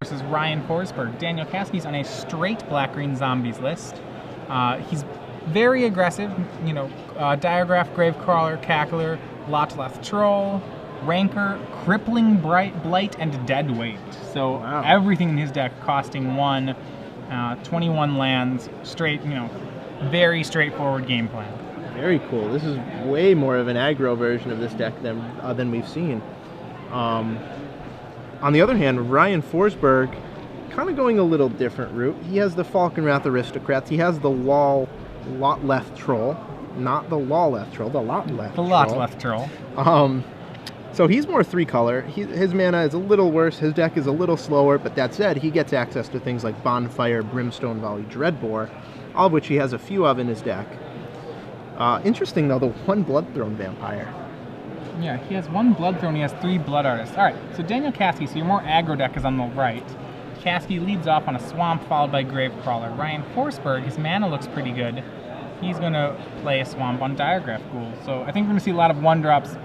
versus Ryan Forsberg. Daniel Caskey's on a straight black-green zombies list. He's very aggressive, you know, Diagraph, Gravecrawler, Cackler, Lotleth Troll, Rancor, Crippling Blight, and Deadweight. So wow. Everything in his deck costing 21 lands, straight, you know, very straightforward game plan. Very cool. This is way more of an aggro version of this deck than we've seen. On the other hand, Ryan Forsberg kind of going a little different route. He has the Falkenrath Aristocrats. He has the Lotleth Troll. Not the Lawleth Troll, the Lotleth Troll. The Lotleth Troll. So he's more 3-color. His mana is a little worse. His deck is a little slower, but that said, he gets access to things like Bonfire, Brimstone Volley, Dreadbore, all of which he has a few of in his deck. Interesting, though, the 1 Bloodthrone Vampire. Yeah, he has 1 Bloodthrone, he has 3 Blood Artists. Alright, so Daniel Caskey, so your more aggro deck is on the right. Caskey leads off on a Swamp, followed by Gravecrawler. Ryan Forsberg, his mana looks pretty good. He's going to play a Swamp on Diagraph Ghoul. So I think we're going to see a lot of 1-drops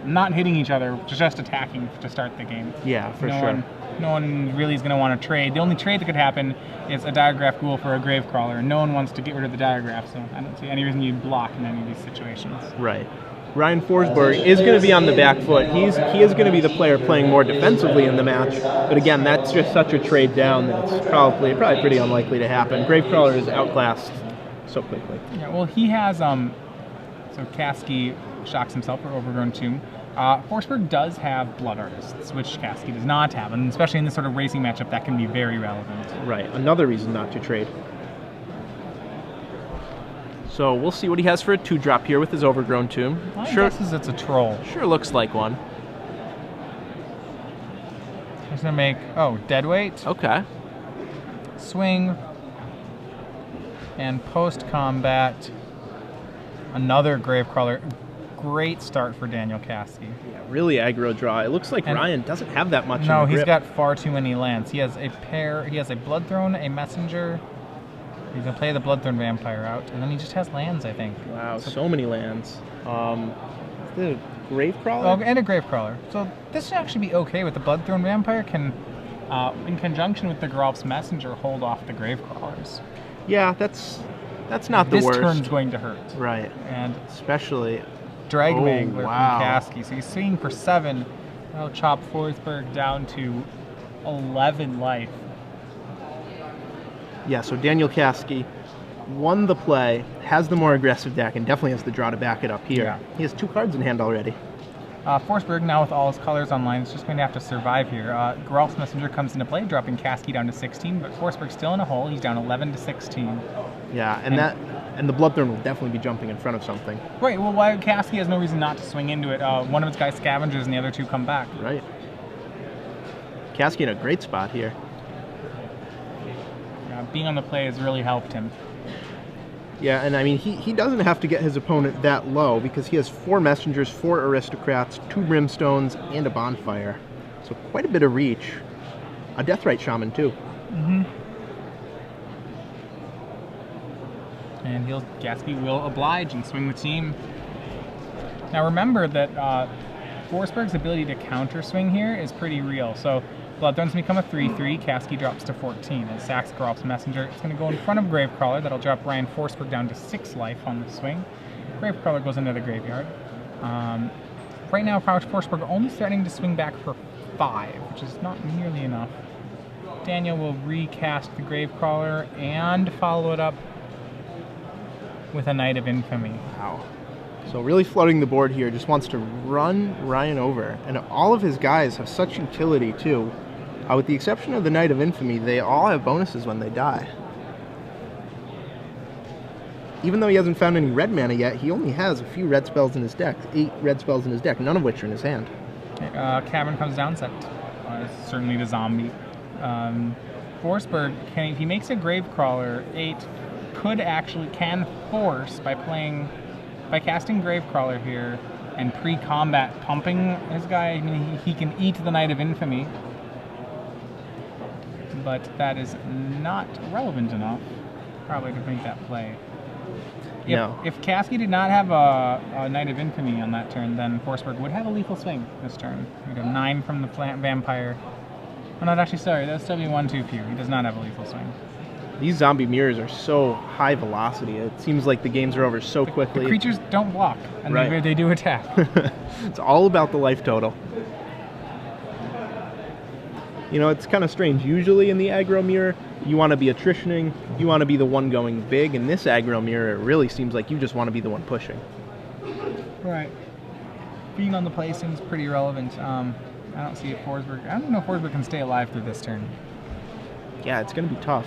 not hitting each other, just attacking to start the game. Yeah, for sure. No one really is going to want to trade. The only trade that could happen is a Diagraph Ghoul for a Gravecrawler, and no one wants to get rid of the Diagraph, so I don't see any reason you'd block in any of these situations. Right. Ryan Forsberg is going to be on the back foot. He is going to be the player playing more defensively in the match, but again, that's just such a trade down that's probably pretty unlikely to happen. Gravecrawler is outclassed so quickly. Yeah, well, he has, so Caskey shocks himself for Overgrown Tomb. Forsberg does have Blood Artists, which Caskey does not have, and especially in this sort of racing matchup, that can be very relevant. Right, another reason not to trade. So we'll see what he has for a 2-drop here with his Overgrown Tomb. My guess is it's a Troll. Sure looks like one. He's going to make, Deadweight. Okay. Swing. And post-combat, another Gravecrawler. Great start for Daniel Caskey. Yeah, really aggro draw. It looks like Ryan doesn't have that much. No, in the he's grip. got far too many lands. He has a Bloodthrone, a Messenger. He's going to play the Bloodthrone Vampire out, and then he just has lands, I think. Wow, so many lands. The Gravecrawler? Oh, and a Gravecrawler. So this should actually be okay with the Bloodthrone Vampire can, in conjunction with the Geralf's Messenger, hold off the Gravecrawlers. Yeah, that's not the worst. This turn's going to hurt. Right. And especially Dragmangler from Caskey. So he's swinging for 7. That'll chop Forsberg down to 11 life. Yeah, so Daniel Caskey won the play, has the more aggressive deck, and definitely has the draw to back it up here. Yeah. He has 2 cards in hand already. Forsberg, now with all his colors online, is just going to have to survive here. Geralf's Messenger comes into play, dropping Caskey down to 16, but Forsberg's still in a hole. He's down 11 to 16. Yeah, and the Bloodthrone will definitely be jumping in front of something. Right, well, Caskey has no reason not to swing into it. One of his guys scavengers and the other 2 come back. Right. Caskey in a great spot here. Being on the play has really helped him. Yeah, and I mean, he doesn't have to get his opponent that low because he has 4 Messengers, 4 Aristocrats, 2 Brimstones, and a Bonfire. So quite a bit of reach. A Deathrite Shaman, too. Mm-hmm. And Caskey will oblige and swing the team. Now remember that Forsberg's ability to counter swing here is pretty real. So Bloodthrone's become a 3/3. Caskey drops to 14. And sacks Geralf's Messenger. It's going to go in front of Gravecrawler. That'll drop Ryan Forsberg down to 6 life on the swing. Gravecrawler goes into the graveyard. Right now, Forsberg only starting to swing back for 5, which is not nearly enough. Daniel will recast the Gravecrawler and follow it up with a Knight of Infamy. Wow. So really flooding the board here, just wants to run Ryan over. And all of his guys have such utility, too. With the exception of the Knight of Infamy, they all have bonuses when they die. Even though he hasn't found any red mana yet, he only has a few red spells in his deck. 8 red spells in his deck, none of which are in his hand. Cavern comes down sect. Certainly the zombie. Forsberg, if he makes a Gravecrawler, 8 can force by casting Gravecrawler here and pre-combat pumping his guy. I mean, he can eat the Knight of Infamy, but that is not relevant enough probably to make that play. If Caskey did not have a Knight of Infamy on that turn, then Forsberg would have a lethal swing this turn. He'd have 9 from the Vampire Oh, not actually, sorry. That'll still be 1 too few. He does not have a lethal swing. These zombie mirrors are so high velocity. It seems like the games are over so quickly. The creatures don't block, and Right. they do attack. It's all about the life total. You know, it's kind of strange. Usually in the aggro mirror, you want to be attritioning, you want to be the one going big. In this aggro mirror, it really seems like you just want to be the one pushing. Right. Being on the play seems pretty relevant. I don't see if Forsberg... I don't know if Forsberg can stay alive through this turn. Yeah, it's going to be tough.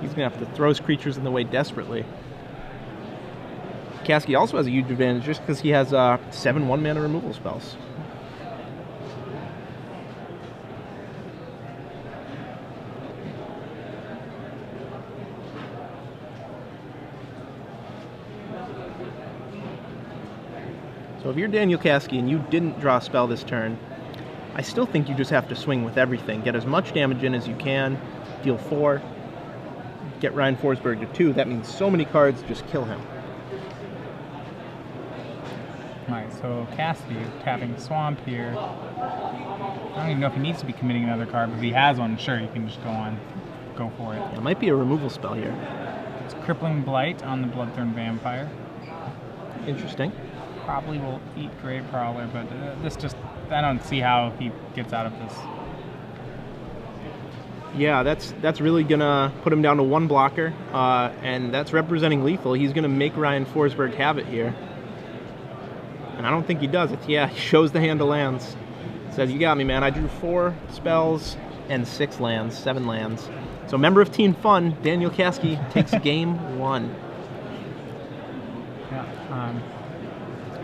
He's going to have to throw his creatures in the way desperately. Caskey also has a huge advantage just because he has 7 1-mana removal spells. So if you're Daniel Caskey and you didn't draw a spell this turn, I still think you just have to swing with everything. Get as much damage in as you can, deal 4, get Ryan Forsberg to 2. That means so many cards, just kill him. Alright, so Caskey tapping Swamp here. I don't even know if he needs to be committing another card, but if he has one, sure, you can just go for it. It might be a removal spell here. It's Crippling Blight on the Bloodthorn Vampire. Interesting. Probably will eat Grave Prowler, but this just... I don't see how he gets out of this. Yeah, that's really gonna put him down to 1 blocker, and that's representing lethal. He's gonna make Ryan Forsberg have it here, and I don't think he does it. Yeah, he shows the hand of lands. Says, "You got me, man. I drew 4 spells and 6 lands, 7 lands." So, member of Team Fun, Daniel Caskey takes game 1. Yeah.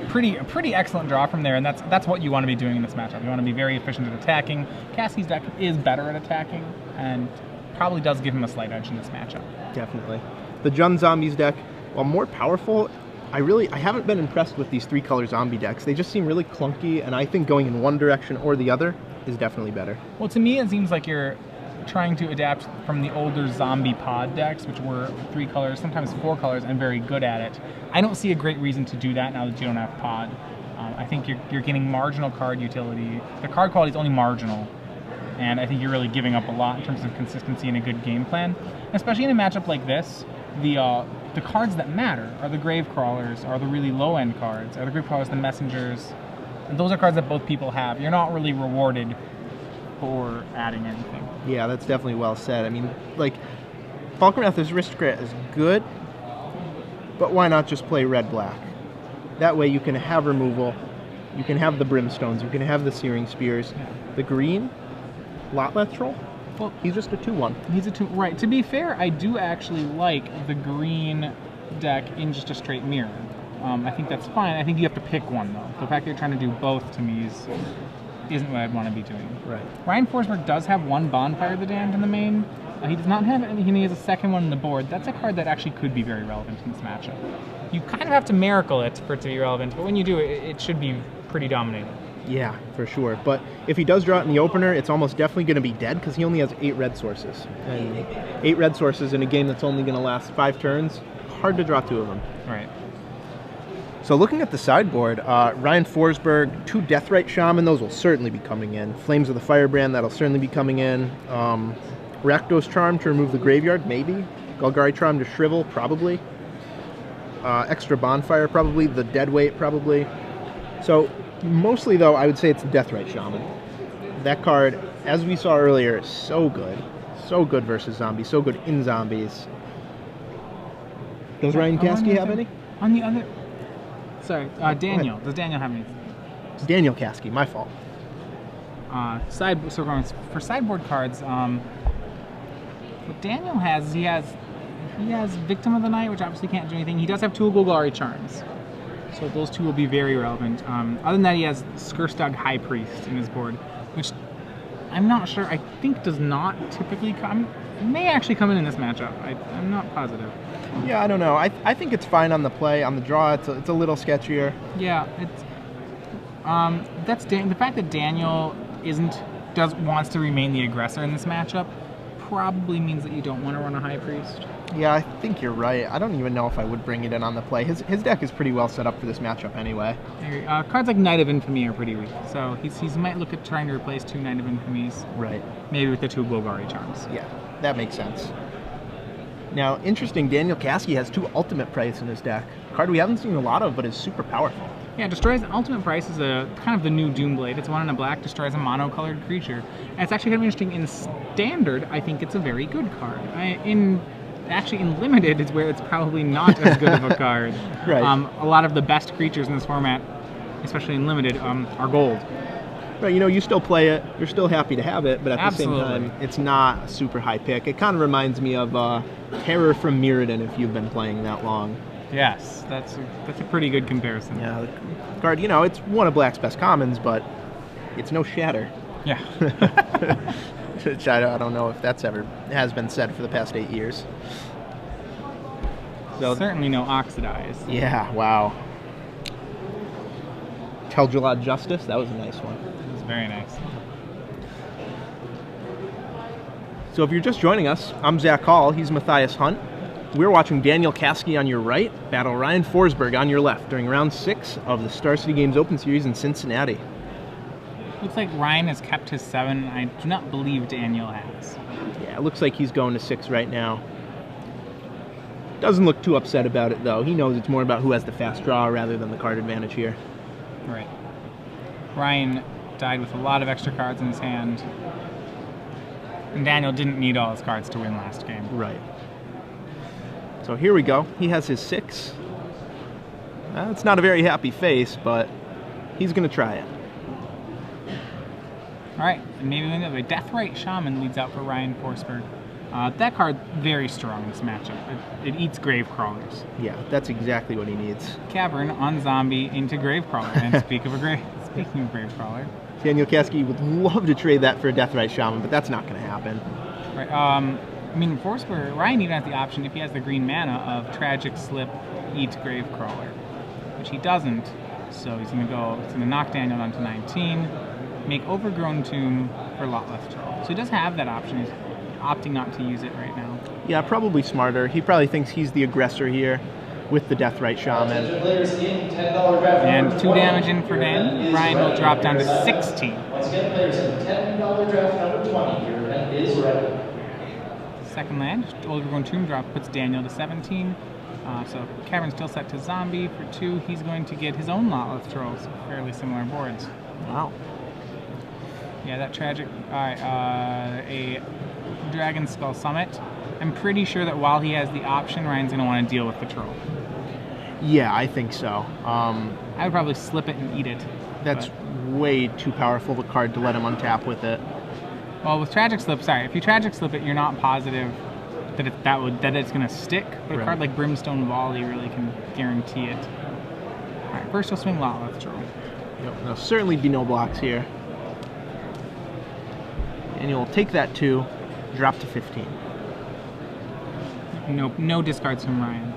Pretty excellent draw from there, and that's what you want to be doing in this matchup. You want to be very efficient at attacking. Caskey's deck is better at attacking, and probably does give him a slight edge in this matchup. Definitely. The Jund Zombies deck, while more powerful, I haven't been impressed with these 3-color zombie decks. They just seem really clunky, and I think going in one direction or the other is definitely better. Well, to me, it seems like you're trying to adapt from the older zombie pod decks, which were 3 colors, sometimes 4 colors, and very good at it. I don't see a great reason to do that now that you don't have pod. I think you're getting marginal card utility. The card quality is only marginal, and I think you're really giving up a lot in terms of consistency and a good game plan. Especially in a matchup like this, the cards that matter are the Grave Crawlers, are the really low-end cards, are the Grave Crawlers, the Messengers, and those are cards that both people have. You're not really rewarded for adding anything. Yeah, that's definitely well said. I mean, like, Falkenrath's Aristocrat is good, but why not just play red-black? That way you can have removal, you can have the Brimstones, you can have the Searing Spears. The green, Lotleth Troll, well, he's just a 2/1. He's a 2, right. To be fair, I do actually like the green deck in just a straight mirror. I think that's fine. I think you have to pick one, though. The fact that you're trying to do both, to me, isn't what I'd want to be doing. Right. Ryan Forsberg does have 1 Bonfire the Damned in the main. He does not have any. He has a second one on the board. That's a card that actually could be very relevant in this matchup. You kind of have to miracle it for it to be relevant, but when you do it should be pretty dominating. Yeah, for sure. But if he does draw it in the opener, it's almost definitely going to be dead because he only has 8 red sources. And 8 red sources in a game that's only going to last 5 turns, hard to draw 2 of them. Right. So looking at the sideboard, Ryan Forsberg, 2 Deathrite Shaman, those will certainly be coming in. Flames of the Firebrand, that'll certainly be coming in. Rakdos Charm to remove the graveyard, maybe. Golgari Charm to shrivel, probably. Extra Bonfire, probably. The Deadweight, probably. So mostly, though, I would say it's Deathrite Shaman. That card, as we saw earlier, is so good. So good versus zombies, so good in zombies. Does Ryan Caskey have any? On the other... Sorry, Daniel. Does Daniel have any? Daniel Caskey, my fault. So for sideboard cards, what Daniel has, he has Victim of the Night, which obviously can't do anything. He does have 2 Golgari Charms, so those 2 will be very relevant. Other than that, he has Skurstug High Priest in his board, which I'm not sure. I think does not typically come. It may actually come in this matchup. I'm not positive. Yeah, I don't know. I think it's fine on the play. On the draw, it's a little sketchier. Yeah, it's that's the fact that Daniel wants to remain the aggressor in this matchup probably means that you don't want to run a High Priest. Yeah, I think you're right. I don't even know if I would bring it in on the play. His deck is pretty well set up for this matchup anyway. Cards like Knight of Infamy are pretty weak, so he might look at trying to replace 2 Knight of Infamies. Right. Maybe with the 2 Golgari Charms. Yeah, that makes sense. Now, interesting, Daniel Caskey has 2 Ultimate Price in his deck. A card we haven't seen a lot of, but is super powerful. Yeah, destroys Ultimate Price is a kind of the new Doomblade. It's 1 and a black, destroys a mono-colored creature. And it's actually kind of interesting. In Standard, I think it's a very good card. In Limited is where it's probably not as good of a card. Right. A lot of the best creatures in this format, especially in Limited, are gold. Right, you still play it, you're still happy to have it, but at Absolutely. the same time, it's not a super high pick. It kind of reminds me of Terror from Mirrodin if you've been playing that long. Yes, that's a pretty good comparison. Yeah, the card, it's one of Black's best commons, but it's no Shatter. Yeah. Which I don't know if that's ever has been said for the past 8 years. So, certainly no Oxidize. Yeah, wow. Tel'Gelad Justice, that was a nice one. It was very nice. So if you're just joining us, I'm Zach Hall, he's Matthias Hunt. We're watching Daniel Caskey on your right, battle Ryan Forsberg on your left during round 6 of the Star City Games Open Series in Cincinnati. Looks like Ryan has kept his 7. I do not believe Daniel has. Yeah, it looks like he's going to 6 right now. Doesn't look too upset about it, though. He knows it's more about who has the fast draw rather than the card advantage here. Right. Ryan died with a lot of extra cards in his hand. And Daniel didn't need all his cards to win last game. Right. So here we go. He has his 6. It's not a very happy face, but he's going to try it. All right, and maybe another Deathrite Shaman leads out for Ryan Forsberg. That card, very strong in this matchup. It eats Grave Crawlers. Yeah, that's exactly what he needs. Cavern on Zombie into Grave Crawler. And speaking of Grave Crawler. Daniel Caskey would love to trade that for a Deathrite Shaman, but that's not going to happen. Right. Forsberg, Ryan even has the option, if he has the green mana, of Tragic Slip, eat Grave Crawler, which he doesn't. So he's going to knock Daniel down to 19, make Overgrown Tomb for Lotless Troll. So he does have that option. He's opting not to use it right now. Yeah, probably smarter. He probably thinks he's the aggressor here with the Deathrite Shaman. And 2 damage in for Dan. Ryan will drop down to 16. Once again, players in $10 draft number 20. Your event is ready. Second land, Overgrown Tomb drop puts Daniel to 17. So Cavern's still set to Zombie. For 2, he's going to get his own Lotless Troll, so fairly similar boards. Wow. Yeah, that tragic. A Dragon Skull Summit. I'm pretty sure that while he has the option, Ryan's going to want to deal with the troll. Yeah, I think so. I would probably slip it and eat it. That's way too powerful of a card to let him untap with it. Well, with Tragic Slip, if you Tragic Slip it, you're not positive that it's going to stick. But a card like Brimstone Volley really can guarantee it. All right, first he'll swing Lotless Troll. Yep, there'll certainly be no blocks here. And you'll take that 2, drop to 15. No discards from Ryan.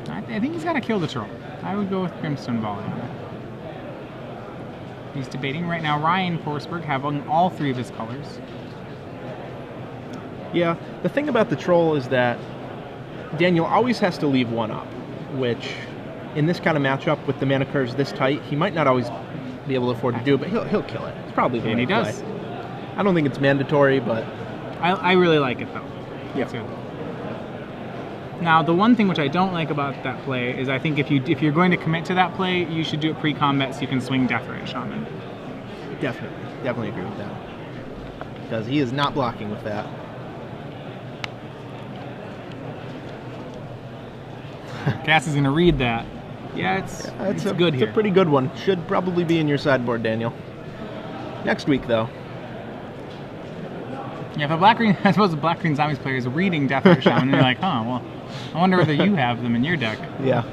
I think he's got to kill the troll. I would go with Brimstone Volley on it. He's debating right now. Ryan Forsberg having all 3 of his colors. Yeah, the thing about the troll is that Daniel always has to leave 1 up, which in this kind of matchup with the mana curves this tight, he might not always be able to afford to do, but he'll kill it. It's probably the And right he does. play. I don't think it's mandatory, but I really like it though. yeah. Now, the one thing which I don't like about that play is I think if you're going to commit to that play, you should do it pre-combat so you can swing Deathrite Shaman. Definitely agree with that. Because he is not blocking with that. Cass is going to read that. Yeah, it's good here. It's a pretty good one. Should probably be in your sideboard, Daniel. Next week, though. Yeah, if I suppose the black-green zombies player is reading Deathrite Shaman, and you're like, well, I wonder whether you have them in your deck. Yeah.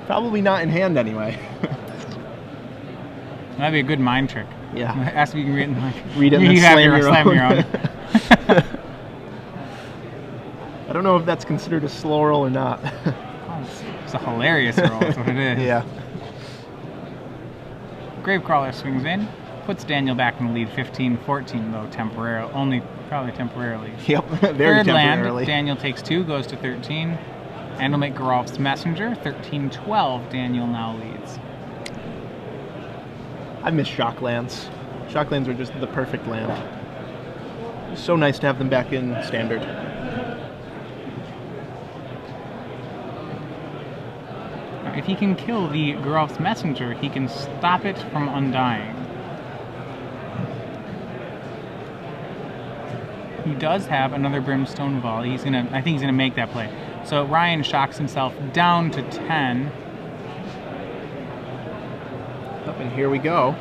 Probably not in hand anyway. That'd be a good mind trick. Yeah. Ask if you can read it and read it and then slam your own. I don't know if that's considered a slow roll or not. It's a hilarious roll, is what it is. Yeah. Gravecrawler swings in. Puts Daniel back in the lead 15-14, though temporarily, probably temporarily. Yep, very Third temporarily. land, Daniel takes 2, goes to 13. And will make Geralf's Messenger, 13-12. Daniel now leads. I miss Shocklands. Shocklands are just the perfect land. So nice to have them back in Standard. If he can kill the Geralf's Messenger, he can stop it from undying. He does have another Brimstone Volley. I think he's gonna make that play. So Ryan shocks himself down to 10. Up and here we go.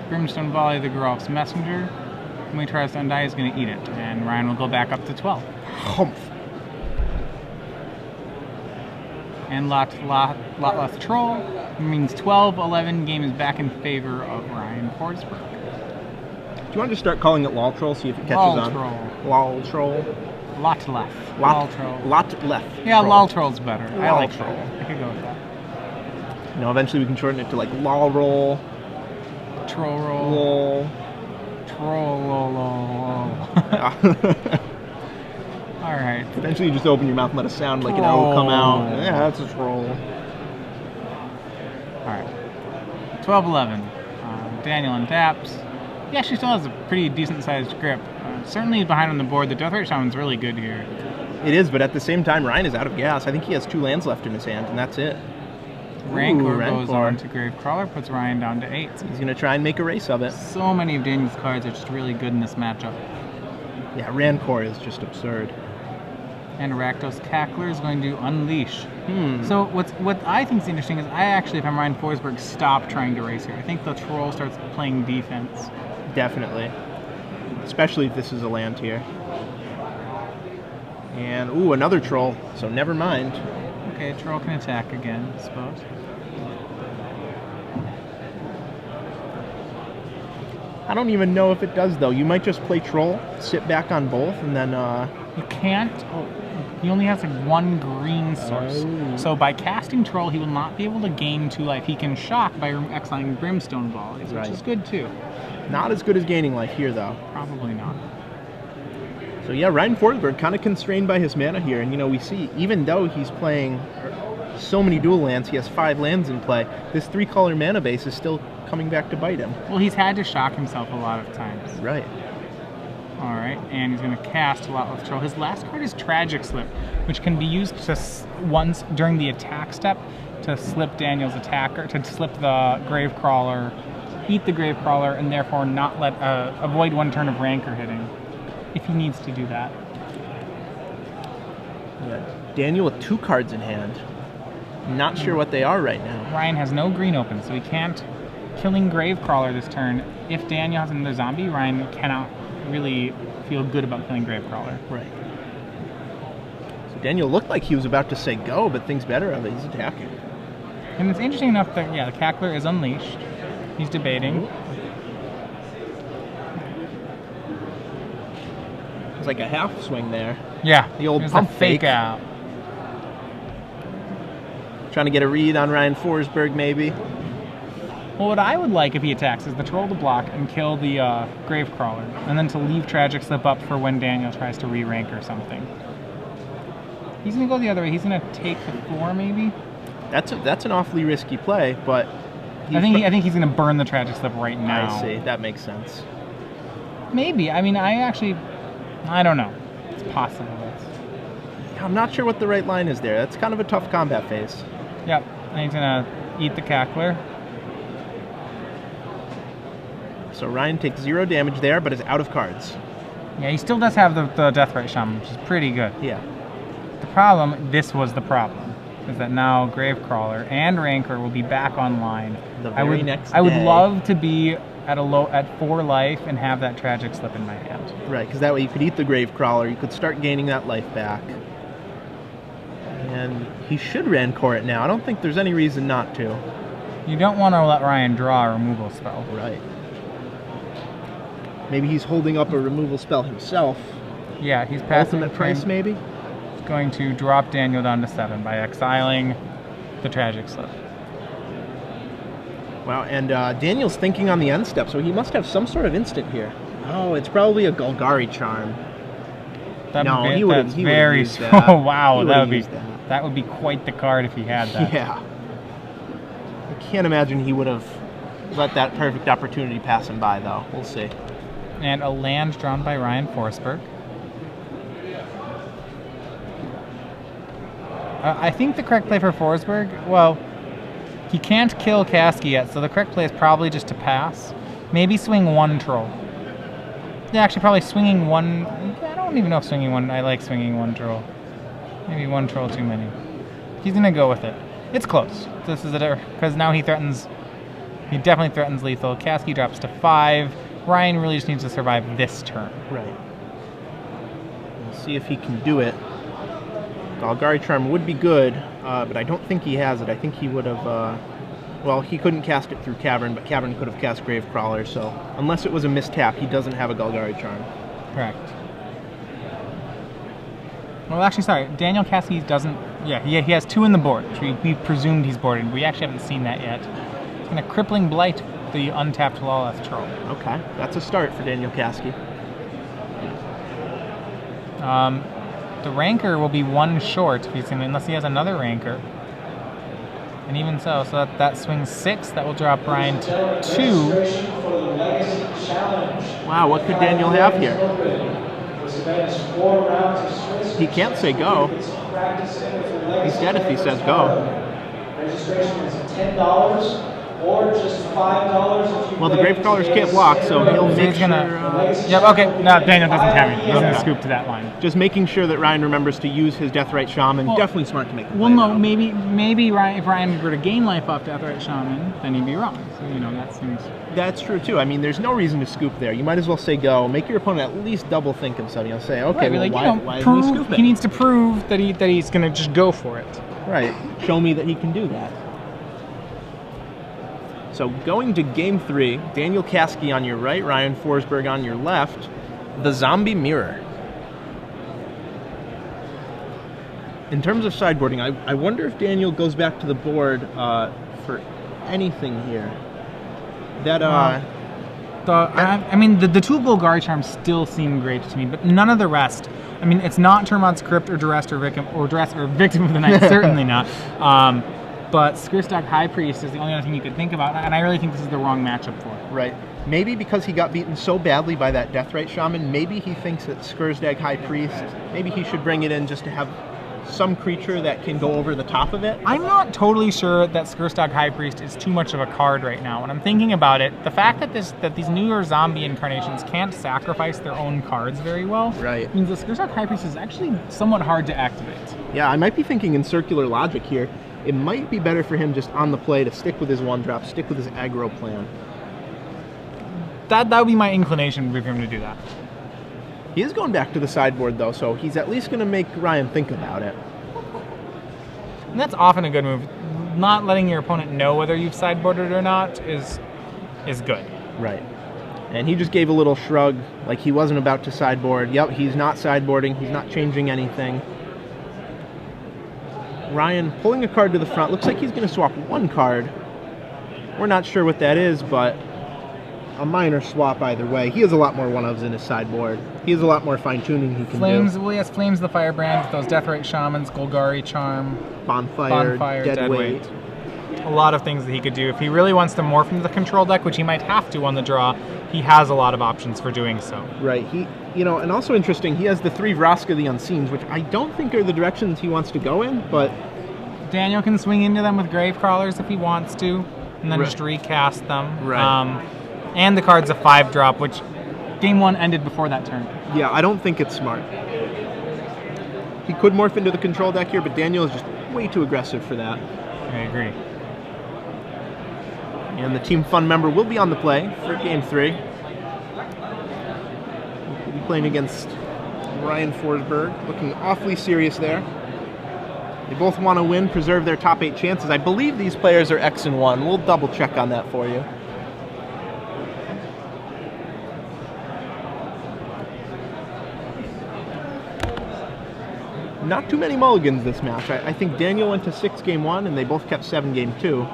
Brimstone Volley, the Geralf's Messenger. When he tries to undie, he's going to eat it. And Ryan will go back up to 12. Humph. And lot less troll. It means 12-11. Game is back in favor of Ryan Forsberg. Do you want to just start calling it LOL Troll, see if it catches Lol on? Troll. LOL Troll. Lot left. Lol Troll. Lot left. Yeah, troll. LOL Troll's better. I Lol like Troll. that. I could go with that. You know, eventually we can shorten it to like LOL Roll. Troll roll. Lol. Troll lol lol. Alright. Eventually you just open your mouth and let a sound like an O come out. Troll. Yeah, that's a troll. Alright. 12-11. Daniel untaps. He actually still has a pretty decent sized grip. Certainly behind on the board. The Death Ray Shaman's really good here. It is, but at the same time, Ryan is out of gas. I think he has 2 lands left in his hand, and that's it. Rancor goes Rancor. on to Gravecrawler, puts Ryan down to 8. He's going to try and make a race of it. So many of Daniel's cards are just really good in this matchup. Yeah, Rancor is just absurd. And Rakdos Cackler is going to unleash. So what I think is interesting is I actually, if I'm Ryan Forsberg, stop trying to race here. I think the troll starts playing defense. Definitely. Especially if this is a land here. And, ooh, another troll. So never mind. Okay, troll can attack again, I suppose. I don't even know if it does, though. You might just play troll, sit back on both, and then, You can't. He only has like 1 green source. Oh. So by casting troll, he will not be able to gain 2 life. He can shock by exiling Brimstone Volleys, which Right. is good too. Not as good as gaining life here, though. Probably not. So yeah, Ryan Forsberg kind of constrained by his mana here, and you know, we see, even though he's playing so many dual lands, he has 5 lands in play, this 3-color mana base is still coming back to bite him. Well, he's had to shock himself a lot of times. Right. Alright, and he's going to cast a lot with troll. His last card is Tragic Slip, which can be used to once during the attack step to slip Daniel's attacker, to slip the Gravecrawler, eat the Gravecrawler, and therefore not let avoid 1 turn of Rancor hitting, if he needs to do that. Yeah. Daniel with 2 cards in hand. Not sure what they are right now. Ryan has no green open, so he can't killing Gravecrawler this turn. If Daniel has another zombie, Ryan cannot really feel good about killing Gravecrawler. Right. So Daniel looked like he was about to say go, but thinks better of it. He's attacking. And it's interesting enough that, yeah, the Cackler is unleashed. He's debating. It's like a half swing there. Yeah, The old there's pump a fake fake. out. Trying to get a read on Ryan Forsberg, maybe. Well, what I would like if he attacks is the troll to block and kill the Gravecrawler, and then to leave Tragic Slip up for when Daniel tries to re-rank or something. He's going to go the other way. He's going to take the 4, maybe? That's an awfully risky play, but I think he's going to burn the Tragic Slip right now. I see. That makes sense. Maybe. I mean, I don't know. It's possible. I'm not sure what the right line is there. That's kind of a tough combat phase. Yep. And he's going to eat the Cackler. So Ryan takes 0 damage there, but is out of cards. Yeah, he still does have the Death Ray Shaman, which is pretty good. Yeah. The problem, this was the problem, is that now Gravecrawler and Rancor will be back online. The very next I would day. love to be at 4 life and have that Tragic Slip in my hand. Right, because that way you could eat the Gravecrawler, you could start gaining that life back. And he should Rancor it now. I don't think there's any reason not to. You don't want to let Ryan draw a removal spell. Right. Maybe he's holding up a removal spell himself. Yeah, he's passing Ultimate price, maybe? He's going to drop Daniel down to 7 by exiling the Tragic Slip. Wow, and Daniel's thinking on the end step, so he must have some sort of instant here. Oh, it's probably a Golgari Charm. He would have used that. Oh, wow, that would be quite the card if he had that. Yeah. I can't imagine he would have let that perfect opportunity pass him by, though. We'll see. And a land drawn by Ryan Forsberg. I think the correct play for Forsberg, well, he can't kill Caskey yet, so the correct play is probably just to pass. Maybe swing one troll. Yeah, actually, probably swinging one. I don't even know if swinging one. I like swinging one troll. Maybe one troll too many. He's gonna go with it. It's close. This is because now he threatens. He definitely threatens lethal. Caskey drops to 5. Ryan really just needs to survive this turn. Right. We'll see if he can do it. Golgari Charm would be good, but I don't think he has it. I think he would have. Well, he couldn't cast it through Cavern, but Cavern could have cast Gravecrawler, so unless it was a mistap, he doesn't have a Golgari Charm. Correct. Well, actually, sorry. Daniel Caskey doesn't... Yeah, he has 2 in the board, which we presumed he's boarded. We actually haven't seen that yet. He's going to Crippling Blight the untapped Lawless Troll. Okay, that's a start for Daniel Caskey. The Rancor will be 1 short if he's unless he has another Rancor. And even so that swings 6. That will drop Ryan to 2. Wow, what could Daniel have here? He can't say go. He's dead if he says go. Registration is $10 or just $5 if you well, the Gravecrawlers can't block, so he'll make sure... Yep, okay. No, Daniel doesn't have it. He's going to scoop to that line. Just making sure that Ryan remembers to use his Deathrite Shaman. Well, definitely smart to make the play. Well, no, maybe Ryan, if Ryan were to gain life off Deathrite Shaman, then he'd be wrong. So, that seems... That's true, too. I mean, there's no reason to scoop there. You might as well say go. Make your opponent at least double think himself. Say, okay, right, why isn't he scooping? He needs to prove that he's going to just go for it. Right. Show me that he can do that. So going to game 3, Daniel Caskey on your right, Ryan Forsberg on your left, the Zombie Mirror. In terms of sideboarding, I wonder if Daniel goes back to the board for anything here. I mean, the 2 Golgari Charms still seem great to me, but none of the rest. I mean, it's not Termon's Crypt or Duress or Victim of the Night, certainly not. But Skurstak High Priest is the only other thing you could think about, and I really think this is the wrong matchup for it. Right. Maybe because he got beaten so badly by that Deathrite Shaman, maybe he thinks that Skurstak High Priest, maybe he should bring it in just to have some creature that can go over the top of it. I'm not totally sure that Skurstak High Priest is too much of a card right now. When I'm thinking about it, the fact that these newer zombie incarnations can't sacrifice their own cards very well, right, means the Skurstak High Priest is actually somewhat hard to activate. Yeah, I might be thinking in circular logic here. It might be better for him just on the play to stick with his 1-drop, stick with his aggro plan. That would be my inclination for him to do that. He is going back to the sideboard, though, so he's at least going to make Ryan think about it. And that's often a good move. Not letting your opponent know whether you've sideboarded or not is good. Right. And he just gave a little shrug, like he wasn't about to sideboard. Yep, he's not sideboarding. He's not changing anything. Ryan pulling a card to the front. Looks like he's going to swap 1 card. We're not sure what that is, but a minor swap either way. He has a lot more 1-ofs in his sideboard. He has a lot more fine-tuning he can do. Well, he has Flames the Firebrand with those Deathrite Shamans, Golgari Charm, Bonfire, Deadweight. A lot of things that he could do. If he really wants to morph into the control deck, which he might have to on the draw, he has a lot of options for doing so. Right. And also interesting, he has the 3 Vraska the Unseens, which I don't think are the directions he wants to go in, but... Daniel can swing into them with Gravecrawlers if he wants to, and then just recast them. Right. And the card's a 5-drop, which game 1 ended before that turn. Yeah, I don't think it's smart. He could morph into the control deck here, but Daniel is just way too aggressive for that. I agree. And the Team Fun member will be on the play for Game 3. We'll be playing against Ryan Forsberg, looking awfully serious there. They both want to win, preserve their top 8 chances. I believe these players are X and 1. We'll double check on that for you. Not too many mulligans this match. I think Daniel went to 6 game 1, and they both kept 7 game 2.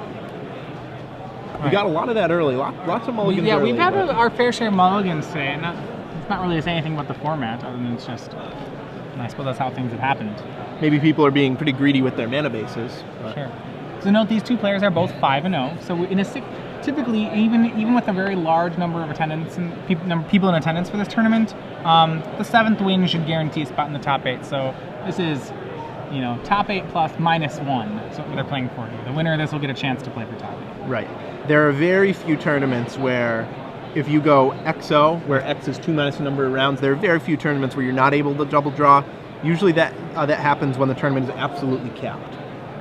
We got a lot of that early. Lots of mulligans. Yeah, early, we've had but our fair share of mulligans today, and it's not really saying anything about the format, other than it's just. And I suppose that's how things have happened. maybe people are being pretty greedy with their mana bases. But. Sure. So note these two players are both 5-0. So in a typically, even with a very large number of attendance and people in attendance for this tournament, the 7th win should guarantee a spot in the top 8. So this is, top 8 plus -1. That's what they're playing for here. The winner of this will get a chance to play for top 8. Right. There are very few tournaments where, if you go XO, where X is 2 minus the number of rounds, there are very few tournaments where you're not able to double draw. Usually that happens when the tournament is absolutely capped.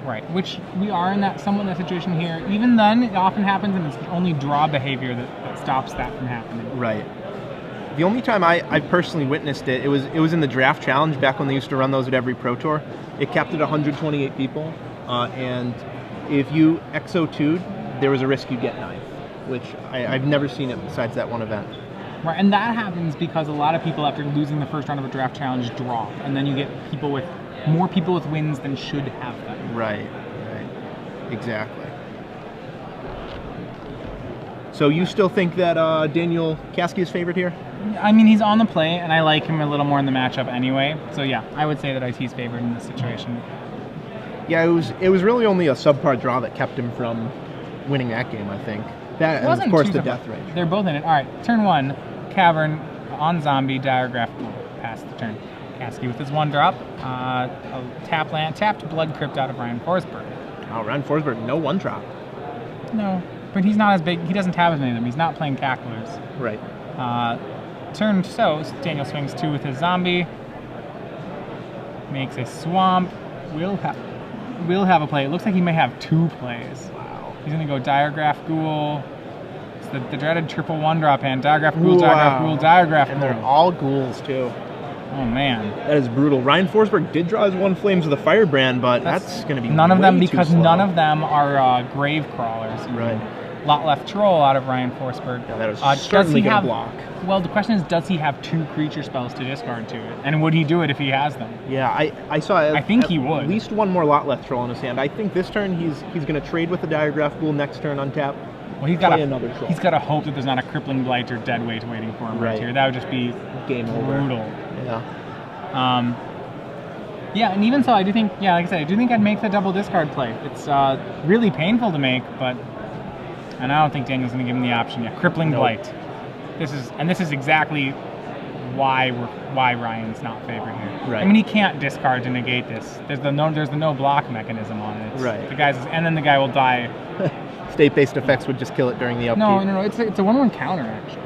Right, which we are in somewhat that situation here. Even then, it often happens, and it's only draw behavior that stops that from happening. Right. The only time I personally witnessed it, it was in the draft challenge back when they used to run those at every Pro Tour. It capped at 128 people, and if you XO2'd, there was a risk you'd get 9th, which I've never seen it besides that one event. Right, and that happens because a lot of people, after losing the first round of a draft challenge, drop, and then you get more people with wins than should have them. Right, exactly. So you still think that Daniel Caskey is favored here? I mean, he's on the play, and I like him a little more in the matchup anyway. So yeah, I would say that he's favored in this situation. Yeah, it was really only a subpar draw that kept him from winning that game, I think. That, and of course, the death range. They're both in it. All right, turn 1, Cavern on Zombie, Diagraph, pass the turn. Caskey with his 1-drop, a tapped Blood Crypt out of Ryan Forsberg. Oh, Ryan Forsberg, no 1-drop. No, but he's not as big. He doesn't have as many of them. He's not playing Cacklers. Right. Turn Daniel swings 2 with his Zombie. Makes a Swamp. We'll have a play. It looks like he may have 2 plays. Wow. He's going to go Diagraph Ghoul. It's the dreaded triple 1-drop hand. Diagraph Ghoul, Diagraph Ghoul, Diagraph Ghoul. And they're all ghouls, too. Oh, man. That is brutal. Ryan Forsberg did draw his 1 Flames with a Firebrand, but that's going to be none of them, because too slow. None of them are Grave Crawlers. Right. Lot Left Troll out of Ryan Forsberg. Yeah, that is certainly going to block. Well, the question is, does he have 2 creature spells to discard to it? And would he do it if he has them? Yeah, I saw it. I think he would. At least 1 more Lot Left Troll in his hand. I think this turn he's going to trade with the Diagraph Ghoul, next turn untap. Well, he's got to hope that there's not a Crippling Blight or Dead Weight waiting for him right here. That would just be game over. Brutal. Yeah. Yeah, and even so, I do think, like I said, I'd make the double discard play. It's really painful to make, and I don't think Daniel's going to give him the option. Yeah, Crippling Blight. This is exactly why Ryan's not favored here. Right. I mean, he can't discard to negate this. There's the no block mechanism on it. Right. And then the guy will die. State-based effects would just kill it during the upkeep. No. It's a 1/1 counter actually.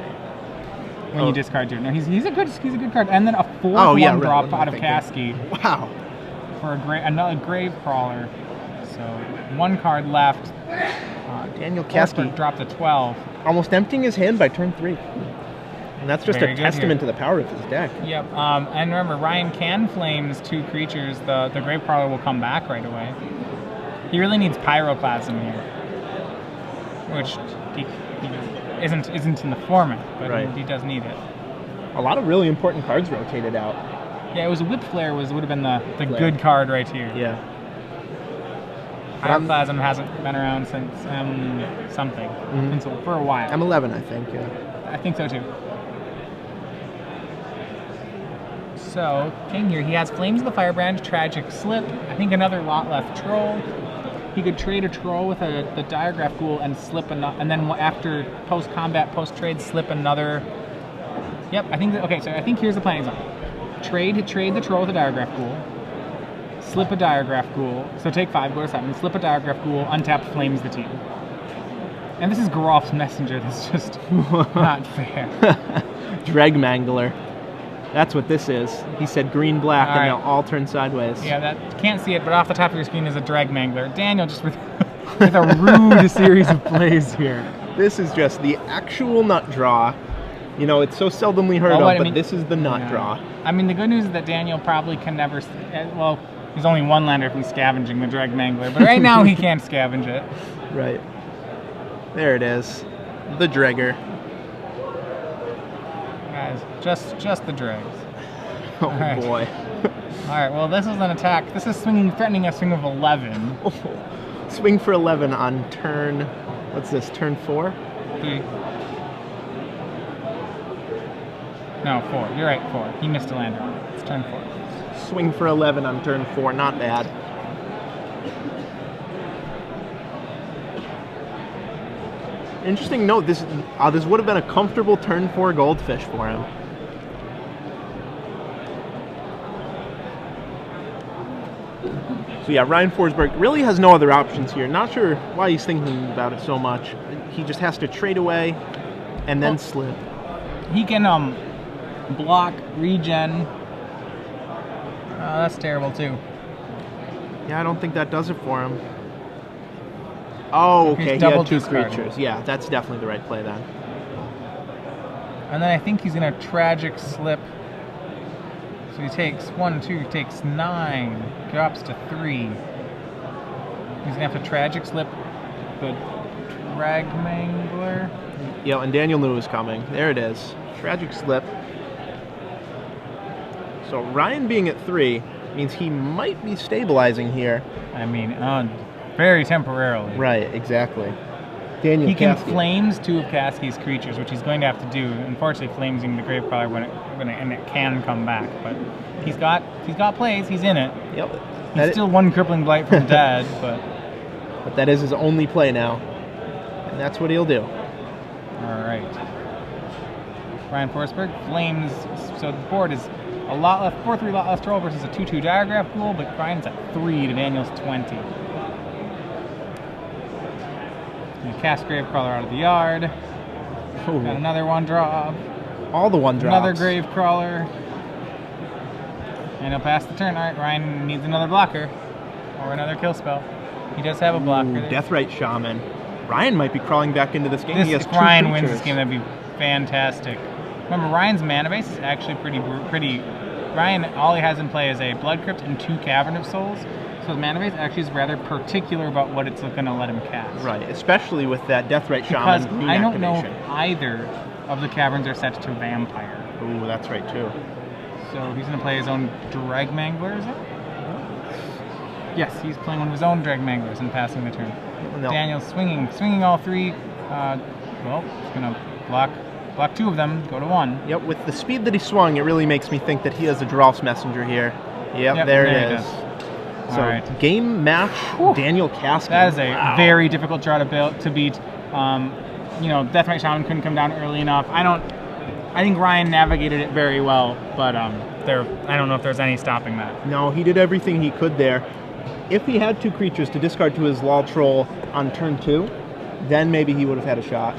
When you discard it. No, he's a good card. And then a 4/1 drop out of Caskey. Wow. For another Grave Crawler. So 1 card left. Daniel Caskey dropped a 12. Almost emptying his hand by turn 3. And that's just Very a good testament here. to the power of his deck. Yep. And remember, Ryan can Flames 2 creatures. The Grave Crawler will come back right away. He really needs Pyroclasm here, which he isn't in the format, but he does need it. A lot of really important cards rotated out. Yeah, it was a Whip Flare would have been the good card right here. Yeah. Pyroclasm hasn't been around since something. For a while. M11, I think, yeah. I think so too. So, King here, he has Flames of the Firebrand, Tragic Slip, I think another Lot Left Troll. He could trade a Troll with the Diagraph Ghoul and slip and then after post-combat, post-trade, slip another. Yep, I think here's the plan example. Trade the Troll with a Diagraph Ghoul. Slip a Diagraph Ghoul. So take 5, go to 7. Slip a Diagraph Ghoul, untap, Flames the team. And this is Geralf's Messenger. That's just not fair. Dreg Mangler. That's what this is. He said green-black, and they'll all turn sideways. Yeah, can't see it, but off the top of your screen is a Drag Mangler. Daniel just with a rude series of plays here. This is just the actual nut draw. It's so seldomly heard of, but this is the nut draw. I mean, the good news is that Daniel probably can never... Well, he's only 1 lander from scavenging the Drag Mangler, but right now he can't scavenge it. Right. There it is. The Dregger. Guys, just the dregs. Oh, boy. All right, well, this is an attack. This is threatening a swing of 11. Swing for 11 on turn... What's this, turn 4? 3. No, 4. You're right, 4. He missed a land draw. It's turn 4. Swing for 11 on turn 4, not bad. Interesting note, this would have been a comfortable turn 4 goldfish for him. So yeah, Ryan Forsberg really has no other options here. Not sure why he's thinking about it so much. He just has to trade away and then slip. He can block, regen. That's terrible too. Yeah, I don't think that does it for him. Oh, okay, he had 2 creatures. Yeah, that's definitely the right play then. And then I think he's going to tragic slip. So he takes 1, 2, takes 9, drops to 3. He's going to have to tragic slip the Dragmangler. Yeah, and Daniel knew it was coming. There it is. Tragic slip. So Ryan being at 3 means he might be stabilizing here. I mean, very temporarily. Right, exactly. Daniel He can Caskey. flames 2 of Caskey's creatures, which he's going to have to do. Unfortunately, flaming the Gravecrawler when it can come back. But he's got plays. He's in it. Yep. He's still 1 crippling blight from dead, but that is his only play now, and that's what he'll do. all right. Ryan Forsberg flames. So the board is a lot less 4/3 lot less troll versus a 2/2 diagraph pool, but Ryan's at 3 to Daniel's 20. Cast Gravecrawler out of the yard. Ooh. Got another 1 drop. All the 1 drops. Another Gravecrawler. And he'll pass the turn. Alright, Ryan needs another blocker. Or another kill spell. He does have a blocker. Ooh, Deathrite Shaman. Ryan might be crawling back into this game. He has If 2 Ryan wins creatures. this game, that'd be fantastic. Remember, Ryan's mana base is actually pretty. Ryan, all he has in play is a Blood Crypt and 2 Cavern of Souls. So his mana base actually is rather particular about what it's going to let him cast. Right, especially with that Deathrite Because Shaman green I don't know activation. if either of the caverns are set to Vampire. Ooh, that's right too. So he's going to play his own Dragmangler, is it? Yes, he's playing one of his own Dragmanglers and passing the turn. No. Daniel's swinging all 3. Well, he's going to block 2 of them, go to 1. Yep, with the speed that he swung, it really makes me think that he has a Drolf's Messenger here. Yep, there it is. So, All right. game match, Daniel Caskey. That is a very difficult draw to beat. Deathrite Shaman couldn't come down early enough. I think Ryan navigated it very well, but I don't know if there's any stopping that. No, he did everything he could there. If he had 2 creatures to discard to his Lol Troll on turn 2, then maybe he would have had a shot.